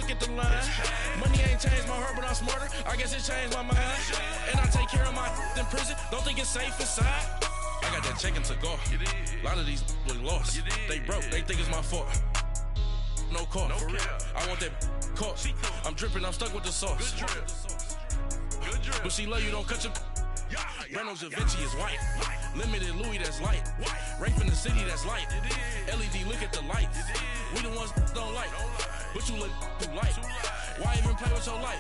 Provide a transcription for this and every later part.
look at the line. Money ain't changed my heart, but I'm smarter. I guess it changed my mind. And I take care of my in prison. Don't think it's safe inside. I got that check and to go. A lot of these look lost. They broke, they think it's my fault. No call, for real. I want that caught. I'm dripping, I'm stuck with the sauce. Good drip. But she love you, don't cut your. Reynolds Da Vinci is white. Limited Louis, that's light. Rape in the city, that's light. LED, look at the lights. We the ones don't like. But you look too light. Why even play with your life?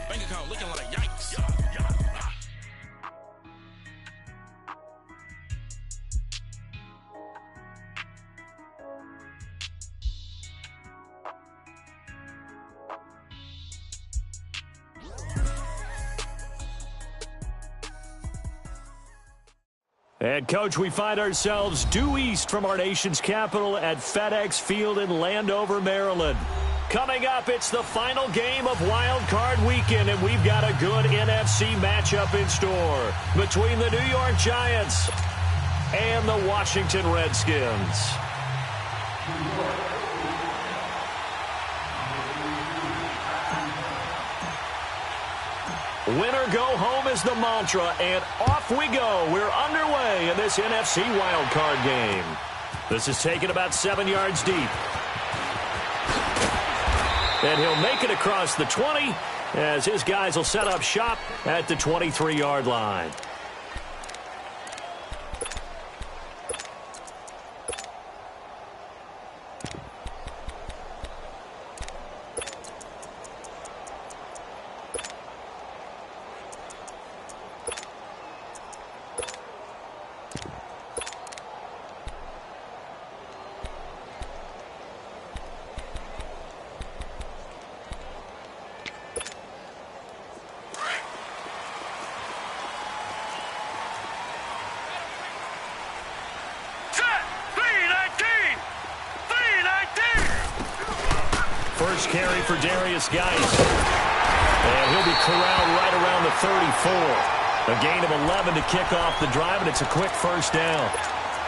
Bank account looking like yikes. And, Coach, we find ourselves due east from our nation's capital at FedEx Field in Landover, Maryland. Coming up, it's the final game of Wild Card Weekend, and we've got a good NFC matchup in store between the New York Giants and the Washington Redskins. Winner go home is the mantra, and off we go. We're underway in this NFC wildcard game. This is taken about 7 yards deep. And he'll make it across the 20 as his guys will set up shop at the 23-yard line. First carry for Darius Geis. And he'll be corralled right around the 34. A gain of 11 to kick off the drive, and it's a quick first down.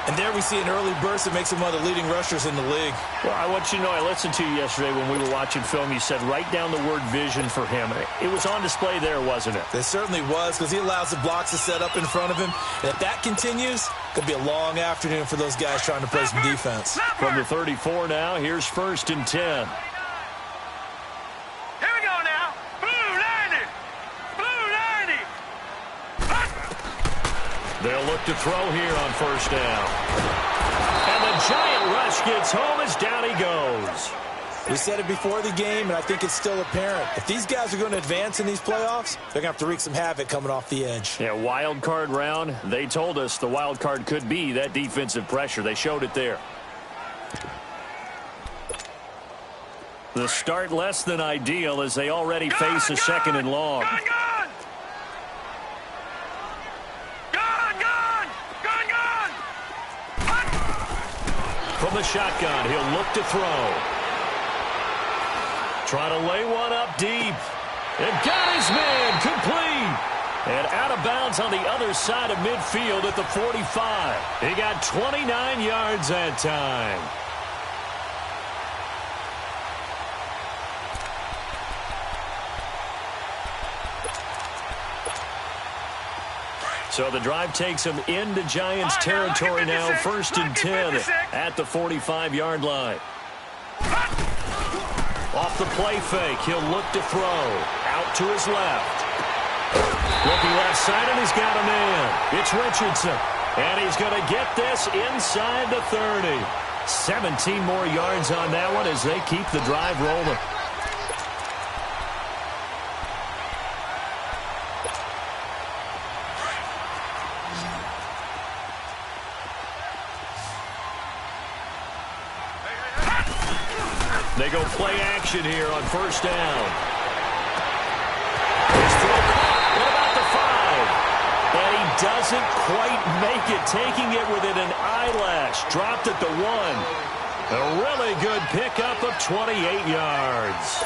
And there we see an early burst that makes him one of the leading rushers in the league. Well, I want you to know, I listened to you yesterday when we were watching film. You said write down the word vision for him. It was on display there, wasn't it? It certainly was, because he allows the blocks to set up in front of him. And if that continues, it could be a long afternoon for those guys trying to play some defense. From the 34 now, here's 1st and 10. They'll look to throw here on first down. And the giant rush gets home as down he goes. We said it before the game, and I think it's still apparent. If these guys are going to advance in these playoffs, they're going to have to wreak some havoc coming off the edge. Yeah, wild card round. They told us the wild card could be that defensive pressure. They showed it there. The start less than ideal as they already face a 2nd and long. From the shotgun, he'll look to throw. Trying to lay one up deep. And got his man complete. And out of bounds on the other side of midfield at the 45. He got 29 yards that time. So the drive takes him into Giants territory now. 1st and 10 at the 45-yard line. Off the play fake, he'll look to throw. Out to his left. Looking left side, and he's got a man. It's Richardson. And he's going to get this inside the 30. 17 more yards on that one as they keep the drive rolling. They go play action here on first down. His throw caught. What about the 5? And he doesn't quite make it, taking it within an eyelash. Dropped at the 1. A really good pickup of 28 yards.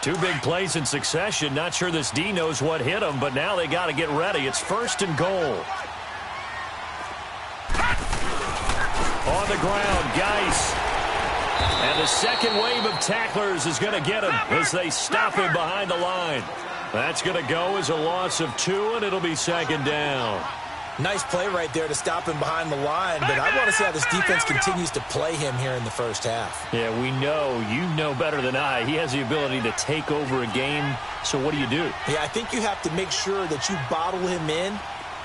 Two big plays in succession. Not sure this D knows what hit him, but now they got to get ready. It's 1st and goal. On the ground, Geis. And the second wave of tacklers is going to get him as they stop him behind the line. That's going to go as a loss of 2, and it'll be second down. Nice play right there to stop him behind the line, but I want to see how this defense continues to play him here in the first half. Yeah, we know. You know better than I. He has the ability to take over a game, so what do you do? Yeah, I think you have to make sure that you bottle him in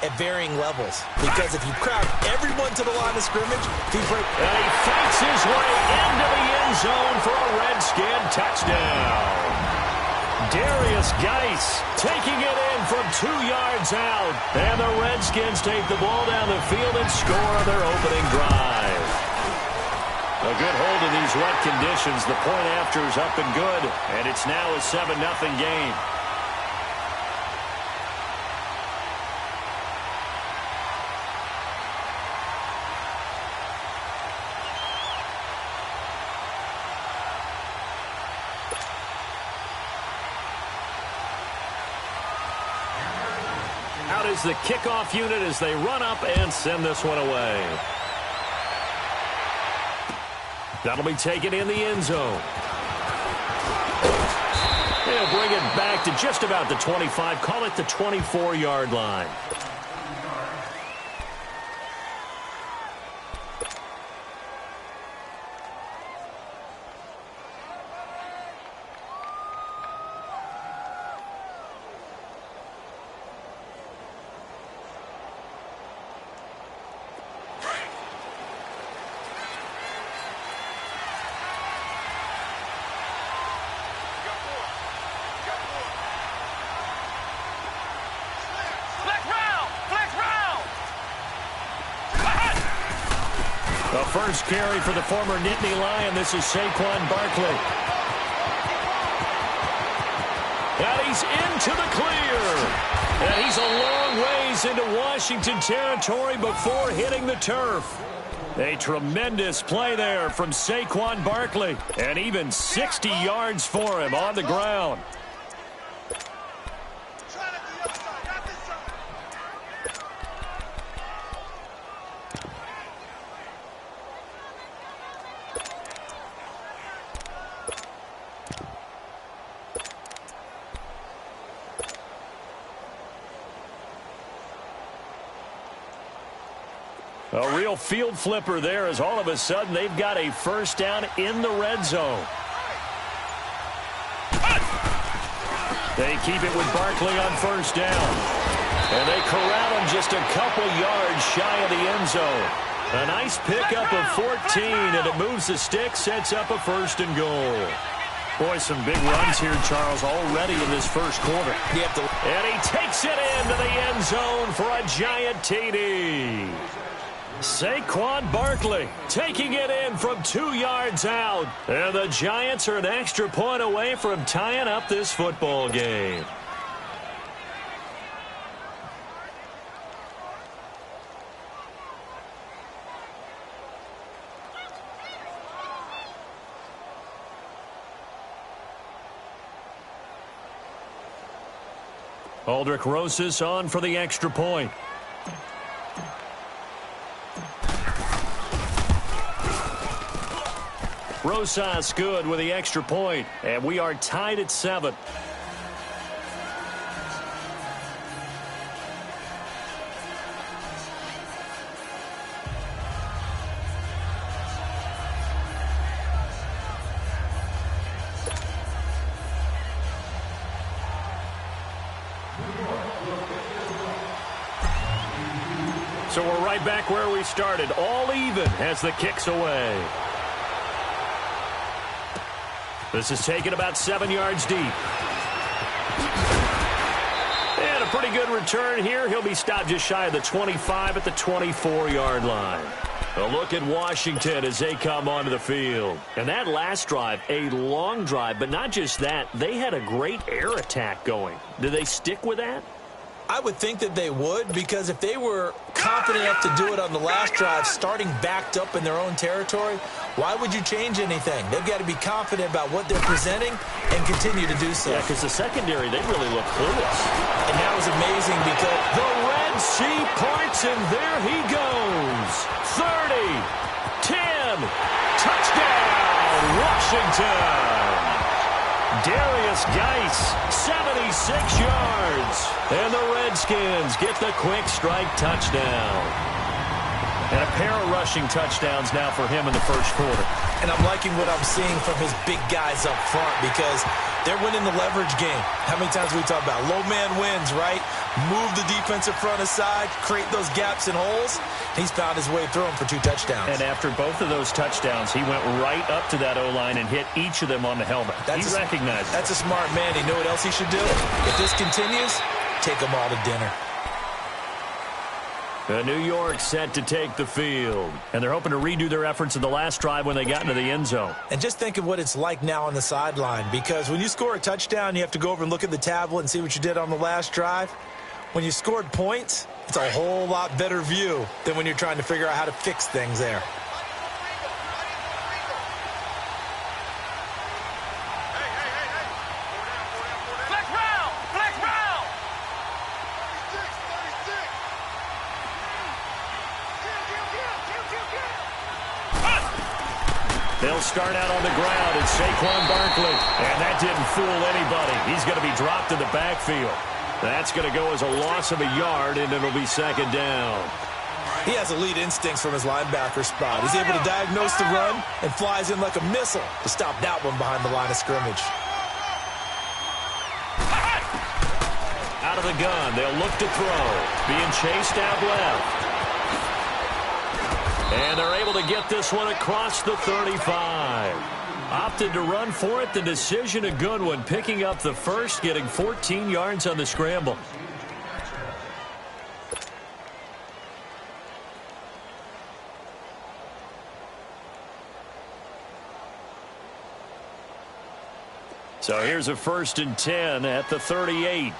at varying levels, because if you crowd everyone to the line of scrimmage, and he fights his way into the end zone for a Redskin touchdown. Darius Geis taking it in from 2 yards out. And the Redskins take the ball down the field and score their opening drive. A good hold in these wet conditions. The point after is up and good. And it's now a 7-0 game. Out is the kickoff unit as they run up and send this one away. That'll be taken in the end zone. They'll bring it back to just about the 25, call it the 24-yard line. The first carry for the former Nittany Lion. This is Saquon Barkley. And he's into the clear. And he's a long ways into Washington territory before hitting the turf. A tremendous play there from Saquon Barkley. And even 60 yards for him on the ground. A real field flipper there as all of a sudden they've got a first down in the red zone. They keep it with Barkley on first down. And they corral him just a couple yards shy of the end zone. A nice pickup of 14, and it moves the stick, sets up a first and goal. Boy, some big runs here, Charles, already in this first quarter. And he takes it into the end zone for a giant TD. Saquon Barkley taking it in from 2 yards out. And the Giants are an extra point away from tying up this football game. Aldrich Rosas on for the extra point. Rosas good with the extra point, and we are tied at 7. So we're right back where we started, all even as the kick's away. This is taken about 7 yards deep. And a pretty good return here. He'll be stopped just shy of the 25 at the 24-yard line. A look at Washington as they come onto the field. And that last drive, a long drive, but not just that. They had a great air attack going. Do they stick with that? I would think that they would, because if they were confident enough to do it on the last drive, starting backed up in their own territory, why would you change anything? They've got to be confident about what they're presenting and continue to do so. Yeah, because the secondary, they really look clueless. And that was amazing because the Red Sea parts, and there he goes. 30, again. Touchdown, Washington. Darius Geis, 76 yards. And the Redskins get the quick strike touchdown. And a pair of rushing touchdowns now for him in the first quarter. And I'm liking what I'm seeing from his big guys up front because they're winning the leverage game. How many times we talk about low man wins, right? Move the defensive front aside, create those gaps and holes. He's found his way through them for 2 touchdowns. And after both of those touchdowns, he went right up to that O-line and hit each of them on the helmet. He recognized it. That's a smart man. You know what else he should do? If this continues, take them all to dinner. New York set to take the field. And they're hoping to redo their efforts in the last drive when they got into the end zone. And just think of what it's like now on the sideline. Because when you score a touchdown, you have to go over and look at the tablet and see what you did on the last drive. When you scored points, it's a whole lot better view than when you're trying to figure out how to fix things there. They'll start out on the ground. It's Saquon Barkley. And that didn't fool anybody. He's going to be dropped in the backfield. That's going to go as a loss of a yard, and it'll be second down. He has elite instincts from his linebacker spot. He's able to diagnose the run and flies in like a missile to stop that one behind the line of scrimmage. Out of the gun. They'll look to throw. Being chased out left. And they're able to get this one across the 35. Opted to run for it. The decision a good one. Picking up the first, getting 14 yards on the scramble. So here's a 1st and 10 at the 38.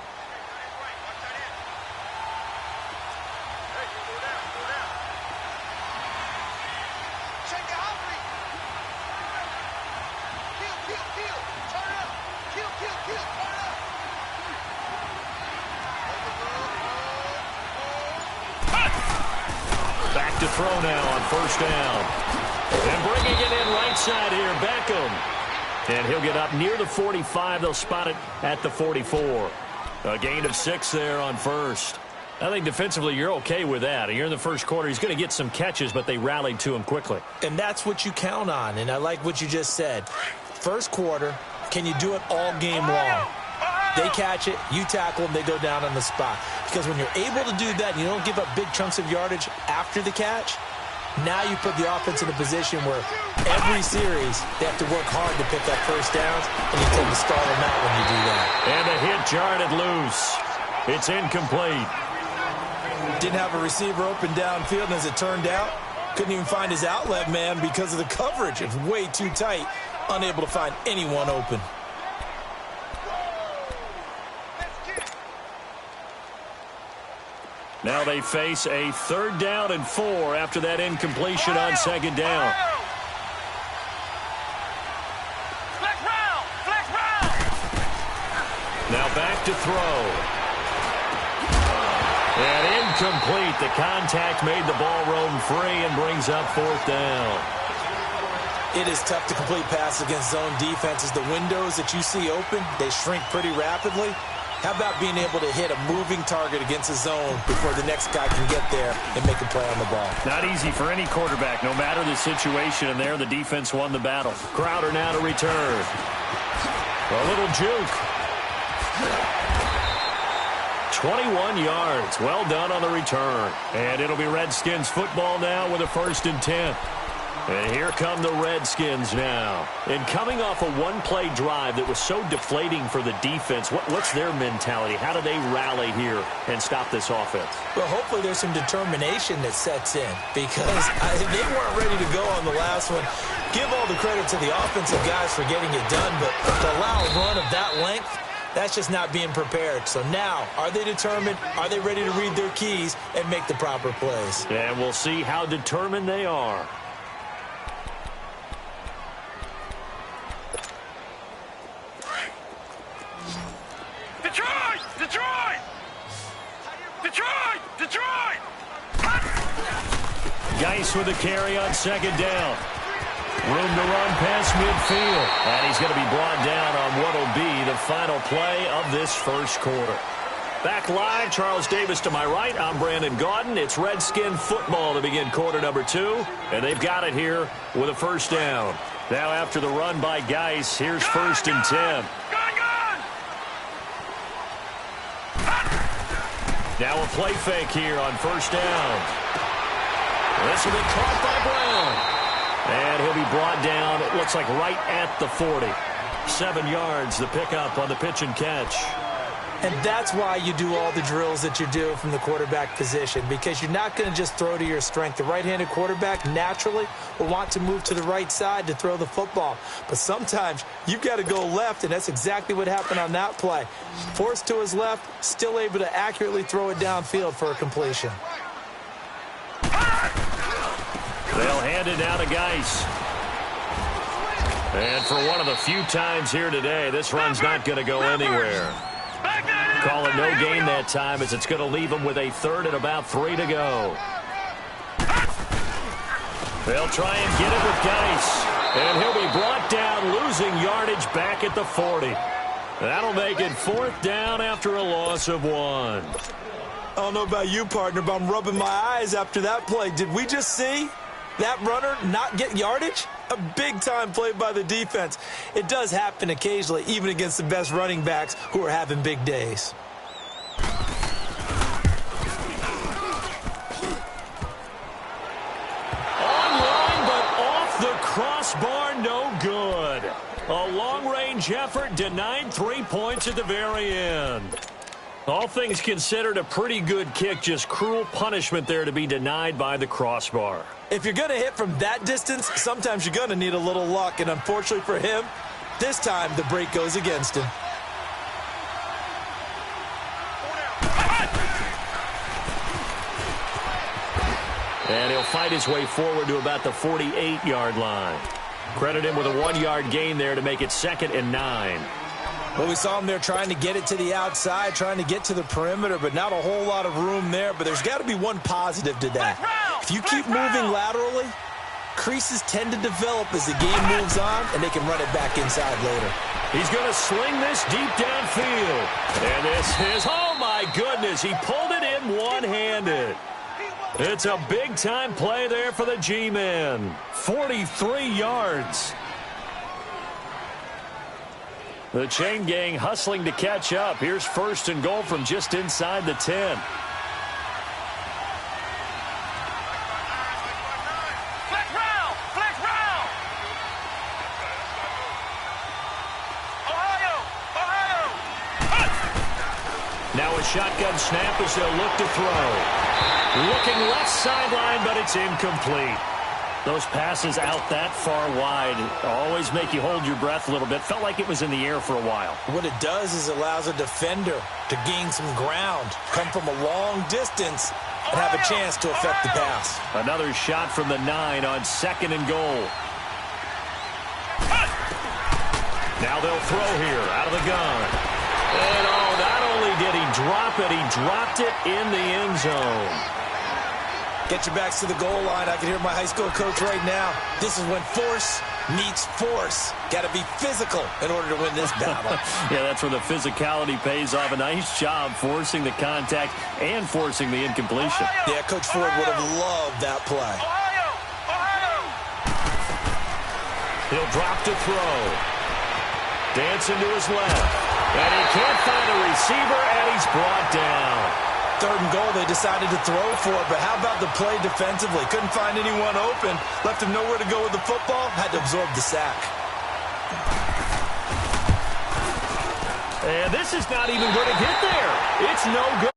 Back to throw now on 1st down. And bringing it in right side here, Beckham. And he'll get up near the 45. They'll spot it at the 44. A gain of 6 there on 1st. I think defensively you're okay with that. You're in the first quarter. He's going to get some catches, but they rallied to him quickly. And that's what you count on, and I like what you just said. First quarter, can you do it all game long? They catch it, you tackle them, they go down on the spot. Because when you're able to do that and you don't give up big chunks of yardage after the catch, now you put the offense in a position where every series they have to work hard to pick up first downs, and you tend to stall them out when you do that. And a hit jarred it loose. It's incomplete. Didn't have a receiver open downfield, and as it turned out, couldn't even find his outlet man because of the coverage. It's way too tight, unable to find anyone open. Now they face a 3rd down and 4 after that incompletion on 2nd down. Now back to throw. And incomplete. The contact made the ball roam free and brings up 4th down. It is tough to complete passes against zone defenses. The windows that you see open, they shrink pretty rapidly. How about being able to hit a moving target against a zone before the next guy can get there and make a play on the ball? Not easy for any quarterback, no matter the situation. And there, the defense won the battle. Crowder now to return. A little juke. 21 yards. Well done on the return. And it'll be Redskins football now with a 1st and 10. And here come the Redskins now. And coming off a one-play drive that was so deflating for the defense, what's their mentality? How do they rally here and stop this offense? Well, hopefully there's some determination that sets in because they weren't ready to go on the last one. Give all the credit to the offensive guys for getting it done, but to allow a run of that length, that's just not being prepared. So now, are they determined? Are they ready to read their keys and make the proper plays? And we'll see how determined they are. Geis with a carry on 2nd down. Room to run past midfield. And he's going to be brought down on what will be the final play of this first quarter. Back live, Charles Davis to my right. I'm Brandon Gaudin. It's Redskin football to begin quarter number 2. And they've got it here with a first down. Now after the run by Geis, here's 1st and 10. Now a play fake here on first down. This will be caught by Brown. And he'll be brought down, it looks like right at the 40. 7 yards, the pickup on the pitch and catch. And that's why you do all the drills that you do from the quarterback position, because you're not going to just throw to your strength. The right-handed quarterback naturally will want to move to the right side to throw the football. But sometimes you've got to go left, and that's exactly what happened on that play. Forced to his left, still able to accurately throw it downfield for a completion. They'll hand it down to Geis. And for one of the few times here today, this run's not going to go anywhere. Call it no gain that time as it's going to leave them with a 3rd and about 3 to go. They'll try and get it with Geis. And he'll be brought down, losing yardage back at the 40. That'll make it 4th down after a loss of 1. I don't know about you, partner, but I'm rubbing my eyes after that play. Did we just see that runner not get yardage? A big-time play by the defense. It does happen occasionally, even against the best running backs who are having big days. Online, but off the crossbar, no good. A long-range effort denied 3 points at the very end. All things considered, a pretty good kick, just cruel punishment there to be denied by the crossbar. If you're going to hit from that distance, sometimes you're going to need a little luck, and unfortunately for him, this time the break goes against him. And he'll fight his way forward to about the 48-yard line. Credit him with a 1-yard gain there to make it 2nd and 9. Well, we saw him there trying to get it to the outside, trying to get to the perimeter, but not a whole lot of room there. But there's got to be one positive to that. If you keep moving laterally, creases tend to develop as the game moves on, and they can run it back inside later. He's going to sling this deep downfield. And this is, oh my goodness, he pulled it in one-handed. It's a big-time play there for the G-men. 43 yards. The chain gang hustling to catch up. Here's 1st and goal from just inside the 10. Now a shotgun snap as they'll look to throw. Looking left sideline, but it's incomplete. Those passes out that far wide always make you hold your breath a little bit. Felt like it was in the air for a while. What it does is allows a defender to gain some ground, come from a long distance, and have a chance to affect the pass. Another shot from the 9 on 2nd and goal. Now they'll throw here out of the gun. And oh, not only did he drop it, he dropped it in the end zone. Get your backs to the goal line. I can hear my high school coach right now. This is when force meets force. Got to be physical in order to win this battle. Yeah, that's where the physicality pays off. A nice job forcing the contact and forcing the incompletion. Yeah, Coach Ford would have loved that play. He'll drop to throw. Dancing to his left. And he can't find a receiver, and he's brought down. 3rd and goal, they decided to throw for it, but how about the play defensively? Couldn't find anyone open, left him nowhere to go with the football, had to absorb the sack. And this is not even going to get there. It's no good.